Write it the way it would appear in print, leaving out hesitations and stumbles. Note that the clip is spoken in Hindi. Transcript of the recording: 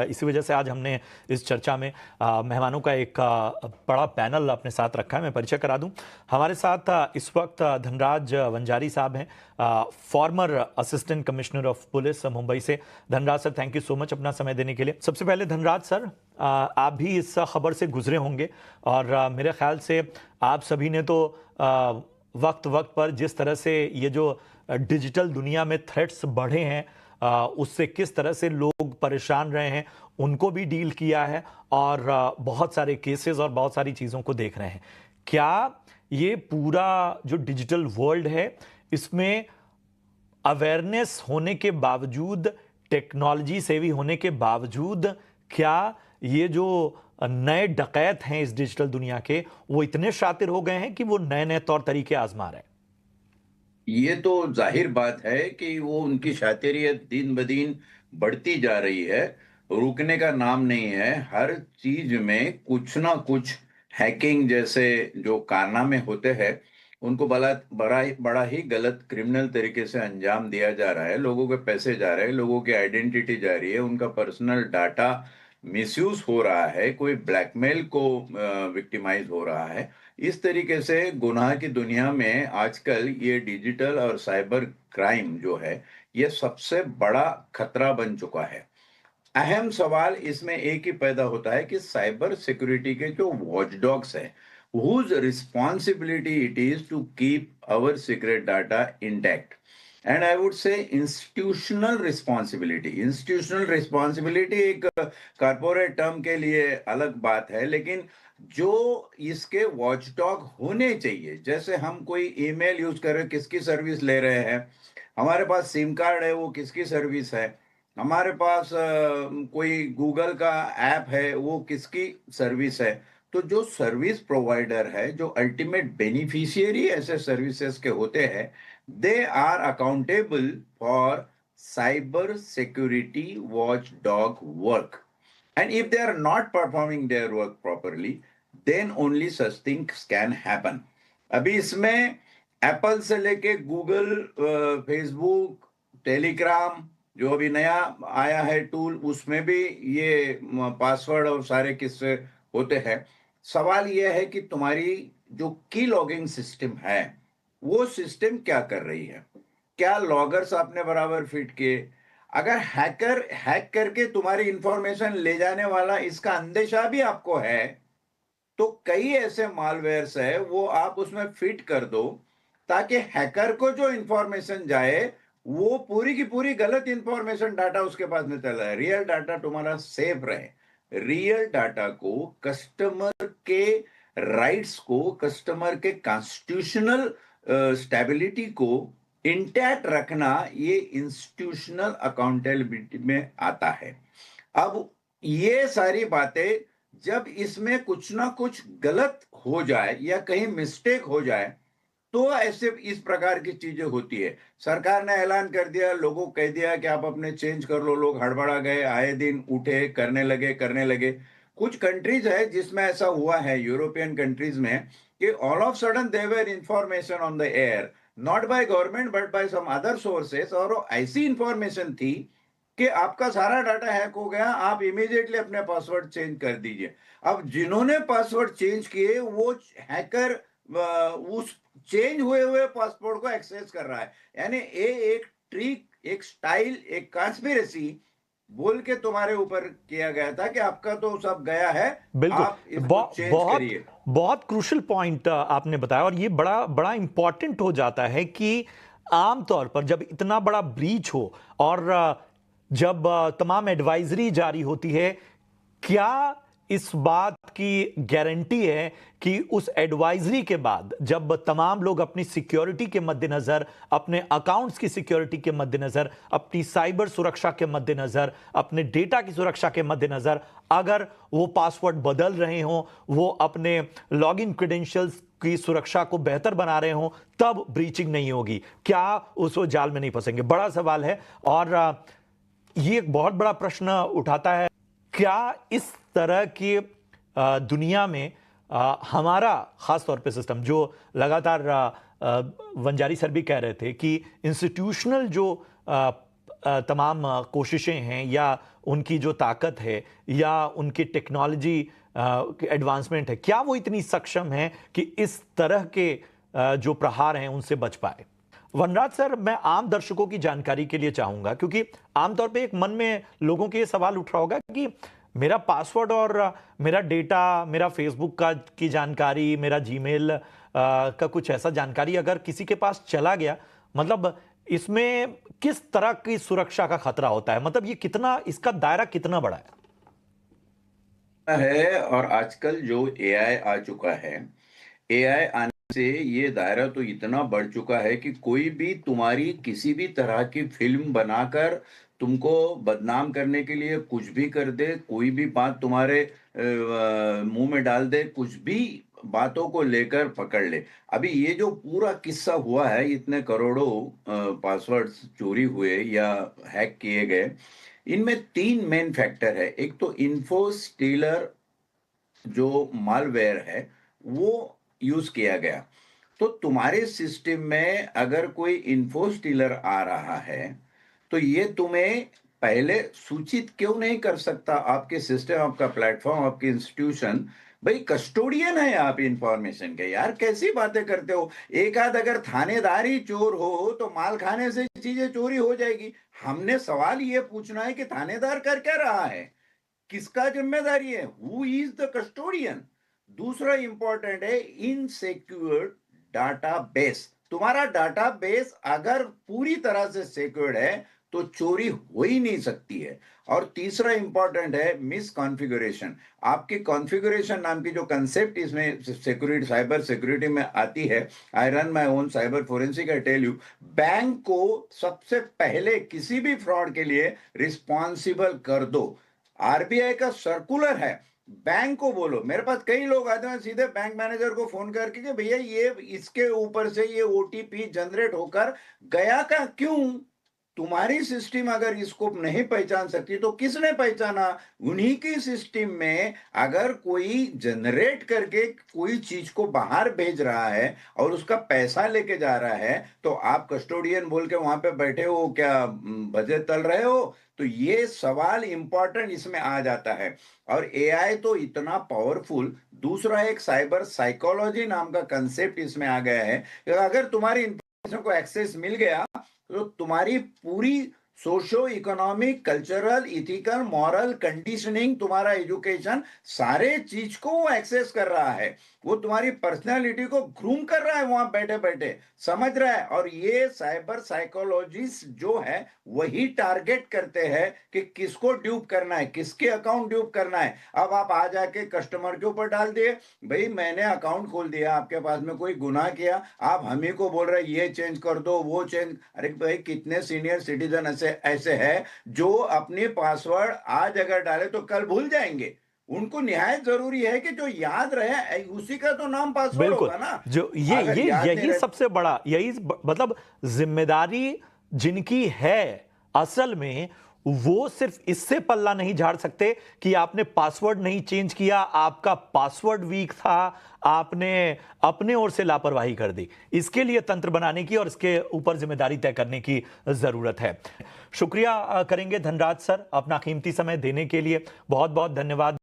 इसी वजह से आज हमने इस चर्चा में मेहमानों का एक बड़ा पैनल अपने साथ रखा है। मैं परिचय करा दूं, हमारे साथ इस वक्त धनराज वंजारी साहब हैं, former assistant commissioner of police Mumbai से। Dhanraj sir, thank you so much अपना समय देने के लिए। सबसे पहले धनराज सर, आप भी इस खबर से गुजरे होंगे और मेरे ख्याल से आप सभी ने तो वक्त वक्त पर जिस तरह से ये जो डिजिटल दुनिया में थ्रेट्स बढ़े हैं, उससे किस तरह से लोग परेशान रहे हैं उनको भी डील किया है और बहुत सारे केसेस और बहुत सारी चीज़ों को देख रहे हैं। क्या ये पूरा जो डिजिटल वर्ल्ड है इसमें अवेयरनेस होने के बावजूद, टेक्नोलॉजी सेवी होने के बावजूद, क्या ये जो नए डकैत हैं इस डिजिटल दुनिया के, वो इतने शातिर हो गए हैं कि वो नए नए तौर तरीके आजमा रहे हैं? ये तो जाहिर बात है कि वो उनकी शातिरियत दिन ब दिन बढ़ती जा रही है, रुकने का नाम नहीं है। हर चीज में कुछ ना कुछ हैकिंग जैसे जो कारनामे होते हैं, उनको बड़ा ही गलत क्रिमिनल तरीके से अंजाम दिया जा रहा है। लोगों के पैसे जा रहे हैं, लोगों की आइडेंटिटी जा रही है, उनका पर्सनल डाटा मिसयूज हो रहा है, कोई ब्लैकमेल को विक्टिमाइज हो रहा है। इस तरीके से गुनाह की दुनिया में आजकल ये डिजिटल और साइबर क्राइम जो है, ये सबसे बड़ा खतरा बन चुका है। अहम सवाल इसमें एक ही पैदा होता है कि साइबर सिक्योरिटी के जो वॉचडॉग्स हैं, whose responsibility it is to keep our secret data intact. And I would say institutional responsibility. Institutional responsibility एक कॉर्पोरेट टर्म के लिए अलग बात है, लेकिन जो इसके वॉचडॉग होने चाहिए, जैसे हम कोई ईमेल यूज कर रहे हैं, किसकी सर्विस ले रहे हैं, हमारे पास सिम कार्ड है, वो किसकी सर्विस है, हमारे पास कोई गूगल का ऐप है, वो किसकी सर्विस है। तो जो सर्विस प्रोवाइडर है, जो अल्टीमेट बेनिफिशियरी ऐसे सर्विसेज के होते हैं, they are accountable for cyber security watchdog work. And if they are not performing their work properly, then only such things can happen. अभी इसमें एप्पल से लेके गूगल, फेसबुक, टेलीग्राम, जो अभी नया आया है टूल, उसमें भी ये पासवर्ड और सारे किस्से होते हैं। सवाल यह है कि तुम्हारी जो की लॉगिंग सिस्टम है, वो सिस्टम क्या कर रही है? क्या लॉगर्स आपने बराबर फिट किए? अगर हैकर हैक करके तुम्हारी इंफॉर्मेशन ले जाने वाला इसका अंदेशा भी आपको है, तो कई ऐसे मालवेयर्स है, वो आप उसमें फिट कर दो ताकि हैकर को जो इंफॉर्मेशन जाए, वो पूरी की पूरी गलत इंफॉर्मेशन डाटा उसके पास में चला है। रियल डाटा तुम्हारा सेफ रहे। रियल डाटा को, कस्टमर के राइट्स को, कस्टमर के कॉन्स्टिट्यूशनल स्टेबिलिटी को इंटैक्ट रखना, ये इंस्टीट्यूशनल अकाउंटेबिलिटी में आता है। अब ये सारी बातें जब इसमें कुछ ना कुछ गलत हो जाए या कहीं मिस्टेक हो जाए, तो ऐसे इस प्रकार की चीजें होती है। सरकार ने ऐलान कर दिया, लोगों को कह दिया कि आप अपने चेंज कर लो, लोग हड़बड़ा गए, आए दिन उठे, करने लगे। कुछ कंट्रीज है जिसमें ऐसा हुआ है, यूरोपियन कंट्रीज में, कि all of sudden they were information on the air, not by government but by some other sources, और ऐसी इंफॉर्मेशन थी कि आपका सारा डाटा हैक हो गया, आप इमीडिएटली अपने पासवर्ड चेंज कर दीजिए। अब जिन्होंने पासवर्ड चेंज किए, वो हैकर उस चेंज हुए पासवर्ड को एक्सेस कर रहा है। यानी एक ट्रिक, एक स्टाइल, एक कॉन्स्पिरेसी बोल के तुम्हारे ऊपर किया गया था कि आपका तो सब गया है, बिल्कुल। आप इसको चेंज करिए। बहुत क्रूशल पॉइंट आपने बताया, और ये बड़ा बड़ा इंपॉर्टेंट हो जाता है कि आमतौर पर जब इतना बड़ा ब्रीच हो और जब तमाम एडवाइजरी जारी होती है, क्या इस बात की गारंटी है कि उस एडवाइजरी के बाद जब तमाम लोग अपनी सिक्योरिटी के मद्देनजर, अपने अकाउंट्स की सिक्योरिटी के मद्देनजर, अपनी साइबर सुरक्षा के मद्देनजर, अपने डेटा की सुरक्षा के मद्देनजर, अगर वो पासवर्ड बदल रहे हों, वो अपने लॉगिन क्रेडेंशियल्स की सुरक्षा को बेहतर बना रहे हों, तब ब्रीचिंग नहीं होगी? क्या उस जाल में नहीं फंसेंगे? बड़ा सवाल है, और ये एक बहुत बड़ा प्रश्न उठाता है, क्या इस तरह की दुनिया में हमारा खास तौर पे सिस्टम, जो लगातार वंजारी सर भी कह रहे थे कि इंस्टीट्यूशनल जो तमाम कोशिशें हैं या उनकी जो ताकत है या उनकी टेक्नोलॉजी एडवांसमेंट है, क्या वो इतनी सक्षम है कि इस तरह के जो प्रहार हैं उनसे बच पाए? वनराज सर, मैं आम दर्शकों की जानकारी के लिए चाहूंगा, क्योंकि आमतौर पे एक मन में लोगों के ये सवाल उठ रहा होगा कि मेरा पासवर्ड और मेरा डेटा, मेरा फेसबुक का की जानकारी, मेरा जीमेल का कुछ ऐसा जानकारी अगर किसी के पास चला गया, मतलब इसमें किस तरह की सुरक्षा का खतरा होता है? मतलब ये कितना, इसका दायरा कितना बड़ा है? और आजकल जो एआई आ चुका है, एआई आने से ये दायरा तो इतना बढ़ चुका है कि कोई भी तुम्हारी किसी भी तरह की फिल्म बनाकर तुमको बदनाम करने के लिए कुछ भी कर दे, कोई भी बात तुम्हारे मुंह में डाल दे, कुछ भी बातों को लेकर पकड़ ले। अभी ये जो पूरा किस्सा हुआ है, इतने करोड़ों पासवर्ड्स चोरी हुए या हैक किए गए, इनमें 3 मेन फैक्टर है। एक तो इन्फो स्टीलर जो मालवेयर है, वो यूज किया गया। तो तुम्हारे सिस्टम में अगर कोई इन्फो स्टीलर आ रहा है, तो ये तुम्हें पहले सूचित क्यों नहीं कर सकता? आपके सिस्टम, आपका प्लेटफॉर्म, आपकी इंस्टीट्यूशन, भाई कस्टोडियन है आप इंफॉर्मेशन के। यार कैसी बातें करते हो? एक आध अगर थानेदार ही चोर हो तो माल खाने से चीजें चोरी हो जाएगी। हमने सवाल ये पूछना है कि थानेदार कर क्या रहा है, किसका जिम्मेदारी है, हु इज द कस्टोडियन। दूसरा इंपॉर्टेंट है इनसिक्योर डाटाबेस। तुम्हारा डाटाबेस अगर पूरी तरह से सिक्योर्ड है तो चोरी हो ही नहीं सकती है। और तीसरा इंपॉर्टेंट है मिस कॉन्फ़िगरेशन। आपके कॉन्फ़िगरेशन नाम की जो कंसेप्ट इसमें सिक्योरिटी, साइबर सिक्योरिटी में आती है, I run my own cyber forensic, I tell you, bank को सबसे पहले किसी भी फ्रॉड के लिए रिस्पॉन्सिबल कर दो। आरबीआई का सर्कुलर है, बैंक को बोलो। मेरे पास कई लोग आते हैं सीधे बैंक मैनेजर को फोन करके कि भैया ये इसके ऊपर से ये ओटीपी जनरेट होकर गया का क्यों? तुम्हारी सिस्टम अगर इसको नहीं पहचान सकती तो किसने पहचाना? उन्हीं की सिस्टम में अगर कोई जनरेट करके कोई चीज को बाहर भेज रहा है और उसका पैसा लेके जा रहा है, तो आप कस्टोडियन बोल के वहां पे बैठे हो क्या, भजे तल रहे हो? तो ये सवाल इंपॉर्टेंट इसमें आ जाता है। और एआई तो इतना पावरफुल। दूसरा एक साइबर साइकोलॉजी नाम का कंसेप्ट इसमें आ गया है कि अगर तुम्हारी इंफॉर्मेशन को एक्सेस मिल गया तो तुम्हारी पूरी socio economic, cultural, ethical, moral conditioning, तुम्हारा एजुकेशन, सारे चीज को वो एक्सेस कर रहा है। वो तुम्हारी पर्सनालिटी को ग्रूम कर रहा है वहां बैठे बैठे, समझ रहा है। और ये साइबर साइकोलॉजिस्ट जो है वही टारगेट करते हैं कि किसको ड्यूप करना है, किसके अकाउंट ड्यूप करना है। अब आप आ जाके कस्टमर के ऊपर डाल दिए, भाई मैंने अकाउंट खोल दिया आपके पास में, कोई गुनाह किया, आप हम ही को बोल रहे ये चेंज कर दो, वो चेंज। अरे भाई कितने सीनियर सिटीजन ऐसे है जो अपने पासवर्ड आज अगर डाले तो कल भूल जाएंगे। उनको निहायत जरूरी है कि जो याद रहे उसी का तो नाम पासवर्ड बिल्कुल। होगा ना। जो ये अगर ये याद नहीं यही रहे, सबसे बड़ा, यही मतलब जिम्मेदारी जिनकी है असल में, वो सिर्फ इससे पल्ला नहीं झाड़ सकते कि आपने पासवर्ड नहीं चेंज किया, आपका पासवर्ड वीक था, आपने अपने ओर से लापरवाही कर दी। इसके लिए तंत्र बनाने की और इसके ऊपर जिम्मेदारी तय करने की जरूरत है। शुक्रिया करेंगे धनराज सर अपना कीमती समय देने के लिए। बहुत बहुत धन्यवाद।